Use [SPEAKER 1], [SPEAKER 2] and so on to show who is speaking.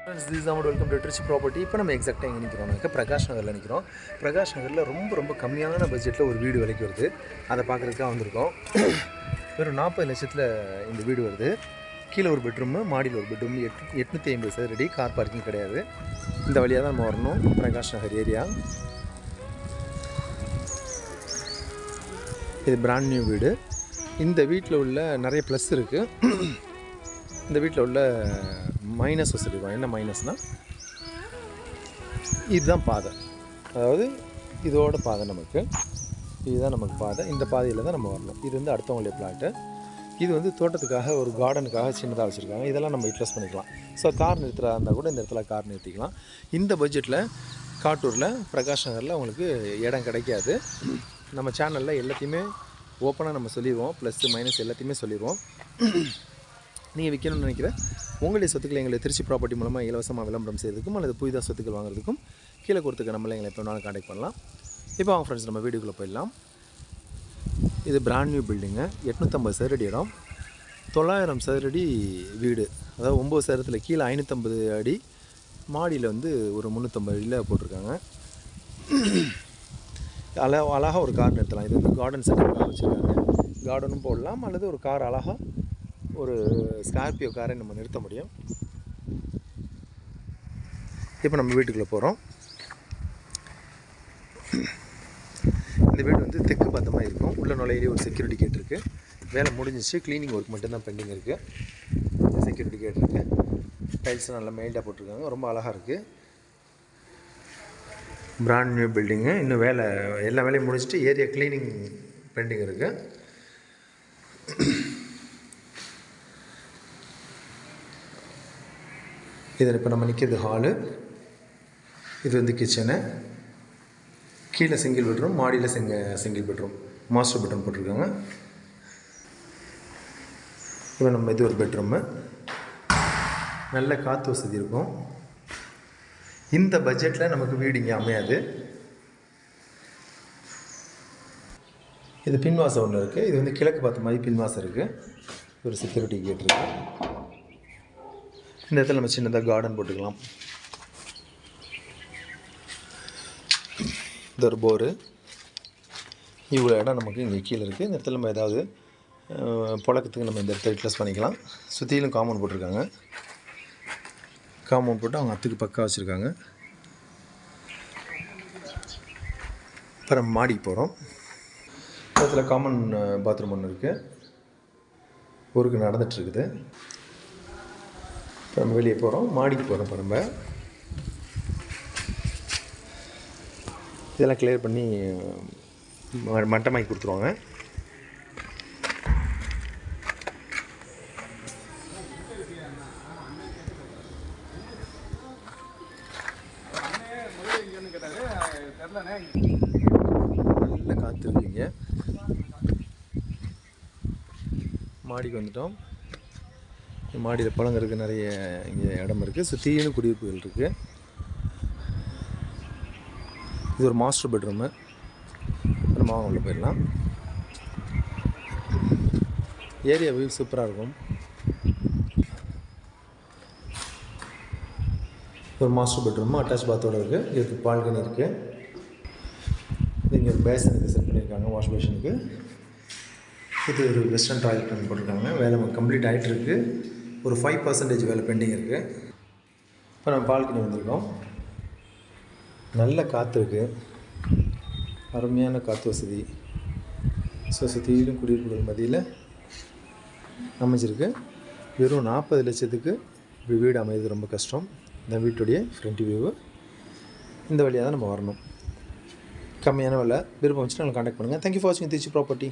[SPEAKER 1] Friends, this is Ahmed. Welcome to Trichy Property. இப்போ நம்ம எக்ஸாக்டாக எங்கே நிற்கிறோம்னாக்கா பிரகாஷ் நகரில் நிற்கிறோம். பிரகாஷ் நகரில் ரொம்ப கம்மியான பட்ஜெட்டில் ஒரு வீடு விலைக்கு வருது. அதை பார்க்குறதுக்காக வந்திருக்கோம். வெறும் 40 லட்சத்தில் இந்த வீடு வருது. கீழே ஒரு பெட்ரூமு, மாடியில் ஒரு பெட்ரூம், 850 சதுரடி, கார் பார்க்கிங் கிடையாது. இந்த வழியாக தான் நம்ம வரணும். பிரகாஷ் நகர் ஏரியா. இது பிராண்ட் நியூ வீடு. இந்த வீட்டில் உள்ள நிறைய ப்ளஸ் இருக்குது. இந்த வீட்டில் உள்ள மைனஸ் சொல்லிடுவோம். என்ன மைனஸ்னால், இதுதான் பாதை. அதாவது இதோட பாதை இதுதான் நமக்கு பாதை. இந்த பாதையில் தான் நம்ம வரணும். இது வந்து அடுத்தவங்களுடைய பிளாட்டு. இது வந்து தோட்டத்துக்காக, ஒரு கார்டனுக்காக சின்னதாக வச்சுருக்காங்க. இதெல்லாம் நம்ம யூட்டிலைஸ் பண்ணிக்கலாம். ஸோ கார் நிறுத்துறதா இருந்தால் கூட இந்த இடத்துல கார் நிறுத்திக்கலாம். இந்த பட்ஜெட்டில் காட்டூரில் பிரகாஷ் நகரில் உங்களுக்கு இடம் கிடைக்காது. நம்ம சேனலில் எல்லாத்தையுமே ஓப்பனாக நம்ம சொல்லிடுவோம். ப்ளஸ் மைனஸ் எல்லாத்தையுமே சொல்லிடுவோம். நீங்கள் விற்கணும்னு நினைக்கிற உங்களுடைய சொத்துக்களை எங்களை திருச்சி ப்ராப்பர்ட்டி மூலமாக இலவசமாக விளம்பரம் செய்யறதுக்கும் அல்லது புதிதாக சொத்துக்கள் வாங்குறதுக்கும் கீழே கொடுத்துக்க நம்மளை எங்களை எப்போ வேணாலும் கான்டாக்ட் பண்ணலாம். இப்போ அவங்க ஃப்ரெண்ட்ஸ் நம்ம வீடியோக்குள்ளே போயிடலாம். இது பிராண்ட் நியூ பில்டிங்கு. 850 சதுரடி இடம், 900 சதுரடி வீடு. அதாவது 9 சதுரத்தில் கீழே 550 அடி, மாடியில் வந்து ஒரு 350 அடியில் போட்டிருக்காங்க. அழகாக ஒரு கார் நிறுத்தலாம். இது வந்து கார்டன் செட்டப்பாக வச்சுருக்காங்க. கார்டனும் போடலாம், அல்லது ஒரு கார் அழகாக ஒரு ஸ்கார்பியோ காரை நம்ம நிறுத்த முடியும். இப்போ நம்ம வீட்டுக்குள்ளே போகிறோம். இந்த வீடு வந்து தெற்கு பார்த்த மாதிரி இருக்கும். உள்ள நுழையிலே ஒரு செக்யூரிட்டி கேட் இருக்குது. வேலை முடிஞ்சிச்சு. க்ளீனிங் ஒர்க் மட்டும்தான் பெண்டிங் இருக்குது. செக்யூரிட்டி கேட் இருக்குது. டைல்ஸ்லாம் நல்லா மெயின்டாக போட்டிருக்காங்க. ரொம்ப அழகாக இருக்குது. Brand new building. இன்னும் எல்லா வேலையும் முடிச்சுட்டு ஏரியா க்ளீனிங் பெண்டிங் இருக்குது. இதில் இப்போ நம்ம நிற்கிறது ஹாலு. இது வந்து கிச்சனு. கீழே சிங்கிள் பெட்ரூம், மாடியில் சிங்கிள் பெட்ரூம், மாஸ்டர் பெட்ரூம் போட்டிருக்காங்க. இப்போ நம்ம இது ஒரு பெட்ரூமு. நல்ல காற்று வசதி இருக்கும். இந்த பட்ஜெட்டில் நமக்கு வீடு இங்கே அமையாது. இது பின்வாசம் ஒன்று இருக்குது. இது வந்து கிழக்கு பார்த்த மாதிரி பின்வாசம் இருக்குது. ஒரு செக்யூரிட்டி கேட் இருக்குது. இந்த இடத்துல நம்ம சின்னதாக கார்டன் போட்டுக்கலாம். இது ஒரு போரு. இவ்வளோ இடம் நமக்கு இங்கே கீழே இருக்குது. இந்த இடத்துல நம்ம ஏதாவது புழக்கத்துக்கு நம்ம இந்த இடத்துல யூட்டிலைஸ் பண்ணிக்கலாம். சுற்றிலும் காம்பவுண்ட் போட்டிருக்காங்க. காம்பவுண்ட் போட்டு அவங்க அத்துக்கு பக்கா வச்சுருக்காங்க. இப்போ நம்ம மாடிக்கு போகிறோம். இடத்துல காமன் பாத்ரூம் ஒன்று இருக்குது. ஊருக்கு நடந்துகிட்ருக்குது. இப்போ நம்ம வெளியே போகிறோம். மாடிக்கு போகிறோம். இப்போ நம்ம இதெல்லாம் கிளியர் பண்ணி மட்டமாக்கி கொடுத்துருவாங்க. நல்ல காற்று இருக்குங்க. மாடிக்கு வந்துட்டோம். மாடியில் பழங்கிறதுக்கு நிறைய இங்கே இடம் இருக்குது. சுற்றிலும் குடியிருப்புகள் இருக்குது. இது ஒரு மாஸ்டர் பெட்ரூமு. நம்ம உள்ள போயிடலாம். ஏரியா வியூ சூப்பராக இருக்கும். ஒரு மாஸ்டர் பெட்ரூமு அட்டாச் பாத்தோடு இருக்குது. இதுக்கு பால்கனி இருக்குது. இங்கே ஒரு பேசனுக்கு செட் பண்ணியிருக்காங்க, வாஷ் பேஷனுக்கு. இது ஒரு வெஸ்டர்ன் டாய்லெட் பண்ணி போட்டிருக்காங்க. வேலை கம்ப்ளீட் ஆகிட்டு இருக்குது. ஒரு 5% வேலை பெண்டிங் இருக்குது. இப்போ நம்ம பால்கனி வந்திருக்கோம். நல்ல காற்று இருக்குது. அருமையான காற்று வசதி. ஸோ சுற்றிலும் குடியிருப்புகள் மத்தியில் அமைச்சிருக்கு. வெறும் 40 லட்சத்துக்கு வீடு அமைகிறது ரொம்ப கஷ்டம். இந்த வீட்டுடைய ஃப்ரண்ட் வியூவு. இந்த வழியாக தான் நம்ம வரணும். கம்மியான விலை. விருப்பம் வச்சுட்டு நாங்கள் கான்டாக்ட் பண்ணுங்கள். தேங்க்யூ ஃபார் வாட்சிங் திருச்சி ப்ராப்பர்ட்டி.